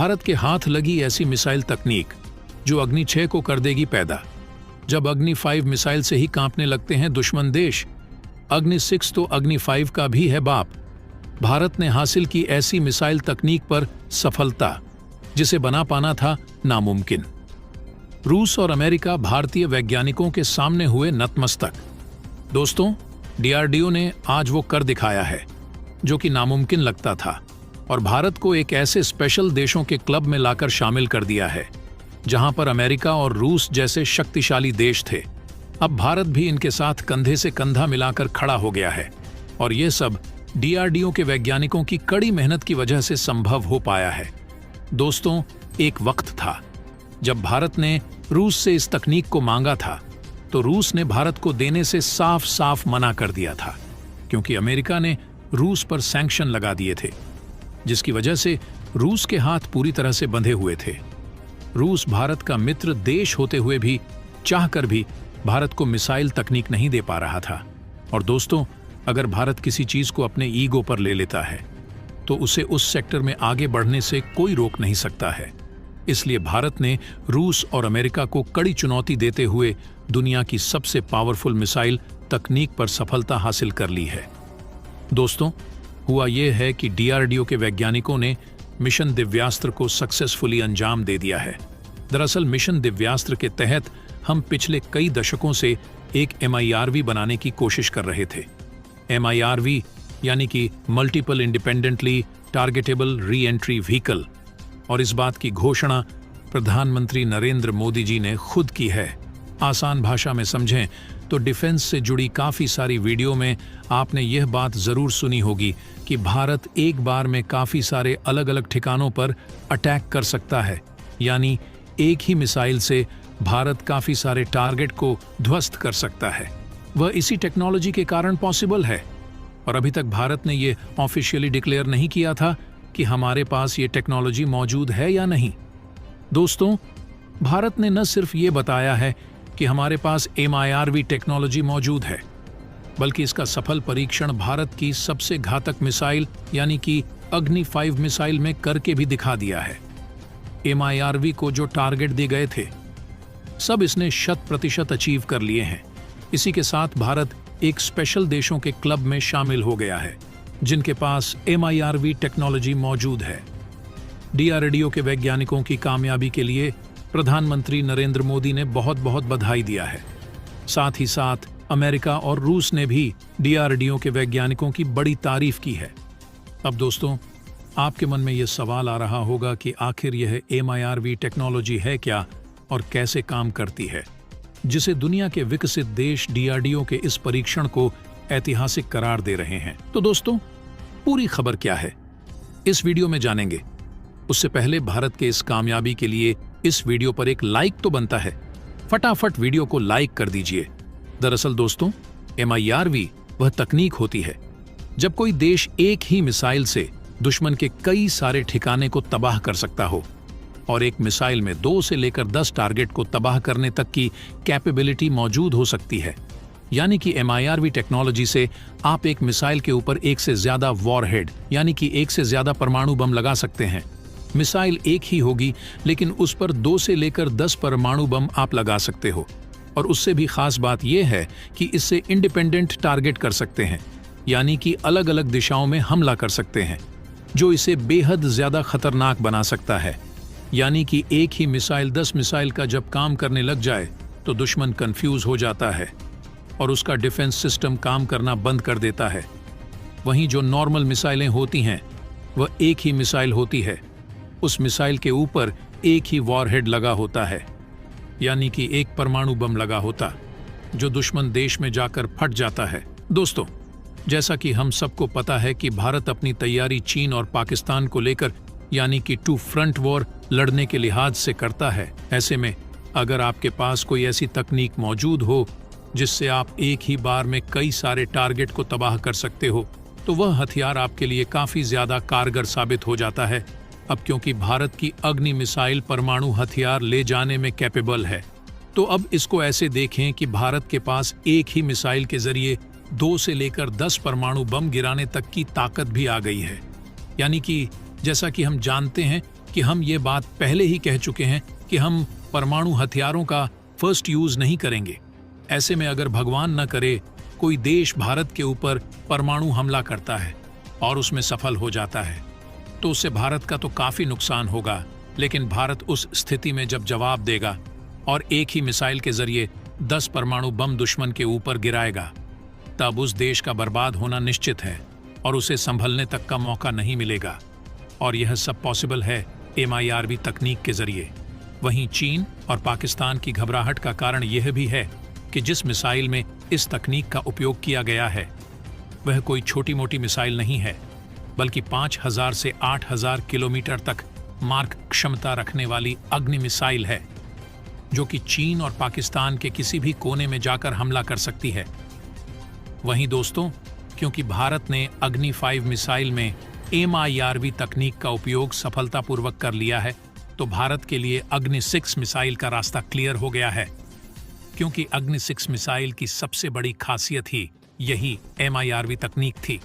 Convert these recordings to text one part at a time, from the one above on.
भारत के हाथ लगी ऐसी मिसाइल तकनीक जो अग्नि 6 को कर देगी पैदा। जब अग्नि 5 मिसाइल से ही कांपने लगते हैं दुश्मन देश, अग्नि 6 तो अग्नि 5 का भी है बाप। भारत ने हासिल की ऐसी मिसाइल तकनीक पर सफलता जिसे बना पाना था नामुमकिन। रूस और अमेरिका भारतीय वैज्ञानिकों के सामने हुए नतमस्तक। दोस्तों, डीआरडीओ ने आज वो कर दिखाया है जो कि नामुमकिन लगता था और भारत को एक ऐसे स्पेशल देशों के क्लब में लाकर शामिल कर दिया है जहां पर अमेरिका और रूस जैसे शक्तिशाली देश थे। अब भारत भी इनके साथ कंधे से कंधा मिलाकर खड़ा हो गया है और ये सब डीआरडीओ के वैज्ञानिकों की कड़ी मेहनत की वजह से संभव हो पाया है। दोस्तों, एक वक्त था जब भारत ने रूस से इस तकनीक को मांगा था तो रूस ने भारत को देने से साफ साफ मना कर दिया था, क्योंकि अमेरिका ने रूस पर सैंक्शन लगा दिए थे, जिसकी वजह से रूस के हाथ पूरी तरह से बंधे हुए थे। रूस भारत का मित्र देश होते हुए भी चाहकर भी भारत को मिसाइल तकनीक नहीं दे पा रहा था। और दोस्तों, अगर भारत किसी चीज को अपने ईगो पर ले लेता है तो उसे उस सेक्टर में आगे बढ़ने से कोई रोक नहीं सकता है। इसलिए भारत ने रूस और अमेरिका को कड़ी चुनौती देते हुए दुनिया की सबसे पावरफुल मिसाइल तकनीक पर सफलता हासिल कर ली है। दोस्तों, हुआ यह है कि डीआरडीओ के वैज्ञानिकों ने मिशन दिव्यास्त्र को सक्सेसफुली अंजाम दे दिया है। दरअसल मिशन दिव्यास्त्र के तहत हम पिछले कई दशकों से एक MIRV बनाने की कोशिश कर रहे थे। MIRV यानी कि multiple independently targetable re entry vehicle, और इस बात की घोषणा प्रधानमंत्री नरेंद्र मोदी जी ने खुद की है। आसान भाषा में समझें तो डिफेंस से जुड़ी काफ़ी सारी वीडियो में आपने यह बात ज़रूर सुनी होगी कि भारत एक बार में काफ़ी सारे अलग अलग ठिकानों पर अटैक कर सकता है, यानी एक ही मिसाइल से भारत काफ़ी सारे टारगेट को ध्वस्त कर सकता है। वह इसी टेक्नोलॉजी के कारण पॉसिबल है और अभी तक भारत ने यह ऑफिशियली डिक्लेयर नहीं किया था कि हमारे पास ये टेक्नोलॉजी मौजूद है या नहीं। दोस्तों, भारत ने न सिर्फ ये बताया है कि हमारे पास MIRV टेक्नोलॉजी मौजूद है, बल्कि इसका सफल परीक्षण भारत की सबसे घातक मिसाइल यानी कि अग्नि 5 मिसाइल में करके भी दिखा दिया है। MIRV को जो टारगेट दिए गए थे सब इसने 100% अचीव कर लिए हैं। इसी के साथ भारत एक स्पेशल देशों के क्लब में शामिल हो गया है जिनके पास MIRV टेक्नोलॉजी मौजूद है। डीआरडीओ के वैज्ञानिकों की कामयाबी के लिए प्रधानमंत्री नरेंद्र मोदी ने बहुत बहुत बधाई दिया है। साथ ही साथ अमेरिका और रूस ने भी डीआरडीओ के वैज्ञानिकों की बड़ी तारीफ की है। अब दोस्तों, आपके मन में यह सवाल आ रहा होगा कि आखिर यह MIRV टेक्नोलॉजी है क्या और कैसे काम करती है, जिसे दुनिया के विकसित देश डीआरडीओ के इस परीक्षण को ऐतिहासिक करार दे रहे हैं। तो दोस्तों, पूरी खबर क्या है इस वीडियो में जानेंगे। उससे पहले भारत के इस कामयाबी के लिए इस वीडियो पर एक लाइक तो बनता है। फटाफट वीडियो को लाइक कर दीजिए। दरअसल दोस्तों, MIRV वह तकनीक होती है जब कोई देश एक ही मिसाइल से दुश्मन के कई सारे ठिकाने को तबाह कर सकता हो, और एक मिसाइल में 2 से लेकर 10 टारगेट को तबाह करने तक की कैपेबिलिटी मौजूद हो सकती है। यानी कि MIRV टेक्नोलॉजी से आप एक मिसाइल के ऊपर एक से ज्यादा वॉरहेड यानी कि एक से ज्यादा परमाणु बम लगा सकते हैं। मिसाइल एक ही होगी लेकिन उस पर 2 से लेकर 10 परमाणु बम आप लगा सकते हो, और उससे भी खास बात यह है कि इससे इंडिपेंडेंट टारगेट कर सकते हैं, यानी कि अलग अलग दिशाओं में हमला कर सकते हैं, जो इसे बेहद ज्यादा खतरनाक बना सकता है। यानी कि एक ही मिसाइल 10 मिसाइल का जब काम करने लग जाए तो दुश्मन कंफ्यूज हो जाता है और उसका डिफेंस सिस्टम काम करना बंद कर देता है। वहीं जो नॉर्मल मिसाइलें होती हैं वह एक ही मिसाइल होती है, उस मिसाइल के ऊपर एक ही वॉरहेड लगा होता है, यानी कि एक परमाणु बम लगा होता जो दुश्मन देश में जाकर फट जाता है। दोस्तों, जैसा कि हम सबको पता है कि भारत अपनी तैयारी चीन और पाकिस्तान को लेकर यानी कि 2 फ्रंट वॉर लड़ने के लिहाज से करता है। ऐसे में अगर आपके पास कोई ऐसी तकनीक मौजूद हो जिससे आप एक ही बार में कई सारे टारगेट को तबाह कर सकते हो, तो वह हथियार आपके लिए काफी ज्यादा कारगर साबित हो जाता है। अब क्योंकि भारत की अग्नि मिसाइल परमाणु हथियार ले जाने में कैपेबल है, तो अब इसको ऐसे देखें कि भारत के पास एक ही मिसाइल के जरिए 2 से लेकर 10 परमाणु बम गिराने तक की ताकत भी आ गई है। यानी कि जैसा कि हम जानते हैं कि हम ये बात पहले ही कह चुके हैं कि हम परमाणु हथियारों का फर्स्ट यूज नहीं करेंगे। ऐसे में अगर भगवान न करे कोई देश भारत के ऊपर परमाणु हमला करता है और उसमें सफल हो जाता है तो उससे भारत का तो काफी नुकसान होगा। लेकिन भारत उस स्थिति में जब जवाब देगा और एक ही मिसाइल के जरिए 10 परमाणु बम दुश्मन के ऊपर गिराएगा, तब उस देश का बर्बाद होना निश्चित है और उसे संभलने तक का मौका नहीं मिलेगा। और यह सब पॉसिबल है MIRV तकनीक के जरिए। वहीं चीन और पाकिस्तान की घबराहट का कारण यह भी है कि जिस मिसाइल में इस तकनीक का उपयोग किया गया है वह कोई छोटी मोटी मिसाइल नहीं है, बल्कि 5000 से 8000 किलोमीटर तक मार्क क्षमता रखने वाली अग्नि मिसाइल है, जो कि चीन और पाकिस्तान के किसी भी कोने में जाकर हमला कर सकती है। वहीं दोस्तों, क्योंकि भारत ने अग्नि 5 मिसाइल में MIRV तकनीक का उपयोग सफलतापूर्वक कर लिया है, तो भारत के लिए अग्नि 6 मिसाइल का रास्ता क्लियर हो गया है। क्योंकि अग्नि 6 मिसाइल की सबसे बड़ी खासियत ही यही MIRV तकनीक थी,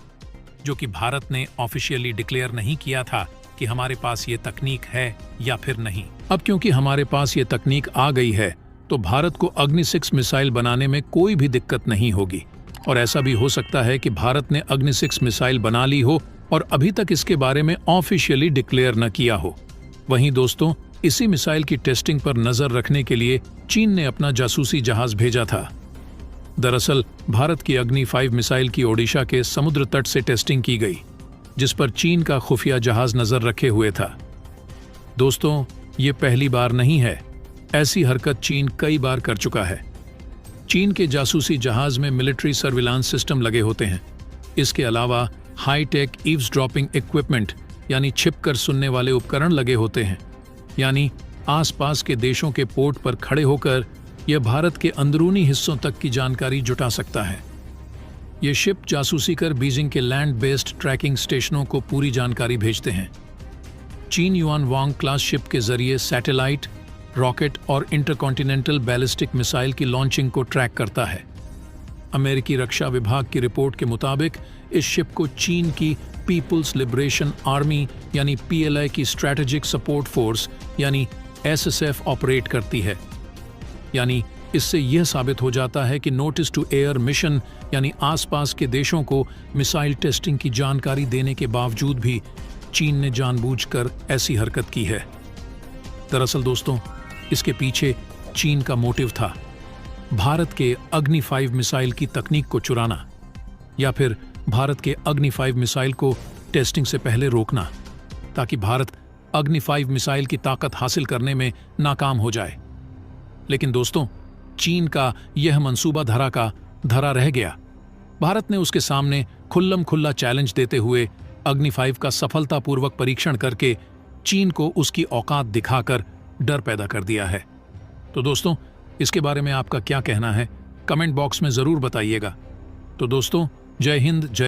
जो कि भारत ने ऑफिशियली डिक्लेयर नहीं किया था कि हमारे पास ये तकनीक है या फिर नहीं। अब क्योंकि हमारे पास ये तकनीक आ गई है तो भारत को अग्नि 6 मिसाइल बनाने में कोई भी दिक्कत नहीं होगी। और ऐसा भी हो सकता है कि भारत ने अग्नि 6 मिसाइल बना ली हो और अभी तक इसके बारे में ऑफिशियली डिक्लेयर न किया हो। वहीं दोस्तों, इसी मिसाइल की टेस्टिंग पर नजर रखने के लिए चीन ने अपना जासूसी जहाज भेजा था। दरअसल भारत की अग्नि 5 मिसाइल की ओडिशा के समुद्र तट से टेस्टिंग की गई, जिस पर चीन का खुफिया जहाज नजर रखे हुए था। दोस्तों, ये पहली बार नहीं है, ऐसी हरकत चीन कई बार कर चुका है। चीन के जासूसी जहाज में मिलिट्री सर्विलांस सिस्टम लगे होते हैं। इसके अलावा हाईटेक ईव्सड्रॉपिंग इक्विपमेंट यानी छिपकर सुनने वाले उपकरण लगे होते हैं। यानी आसपास के देशों के पोर्ट पर खड़े होकर यह भारत के अंदरूनी हिस्सों तक की जानकारी जुटा सकता है। ये शिप जासूसी कर बीजिंग के लैंड बेस्ड ट्रैकिंग स्टेशनों को पूरी जानकारी भेजते हैं। चीन युआन वांग क्लास शिप के जरिए सैटेलाइट, रॉकेट और इंटरकॉन्टिनेंटल बैलिस्टिक मिसाइल की लॉन्चिंग को ट्रैक करता है। अमेरिकी रक्षा विभाग की रिपोर्ट के मुताबिक इस शिप को चीन की पीपुल्स लिबरेशन आर्मी यानी PLA की स्ट्रैटेजिक सपोर्ट फोर्स यानी SSF ऑपरेट करती है। यानी इससे यह साबित हो जाता है कि नोटिस टू एयर मिशन यानी आसपास के देशों को मिसाइल टेस्टिंग की जानकारी देने के बावजूद भी चीन ने जानबूझकर ऐसी हरकत की है। दरअसल दोस्तों, इसके पीछे चीन का मोटिव था भारत के अग्नि 5 मिसाइल की तकनीक को चुराना या फिर भारत के अग्नि 5 मिसाइल को टेस्टिंग से पहले रोकना, ताकि भारत अग्नि 5 मिसाइल की ताकत हासिल करने में नाकाम हो जाए। लेकिन दोस्तों, चीन का यह मंसूबा धरा रह गया। भारत ने उसके सामने खुल्लम खुल्ला चैलेंज देते हुए अग्नि 5 का सफलतापूर्वक परीक्षण करके चीन को उसकी औकात दिखाकर डर पैदा कर दिया है। तो दोस्तों, इसके बारे में आपका क्या कहना है? कमेंट बॉक्स में जरूर बताइएगा। तो दोस्तों, जय हिंद, जय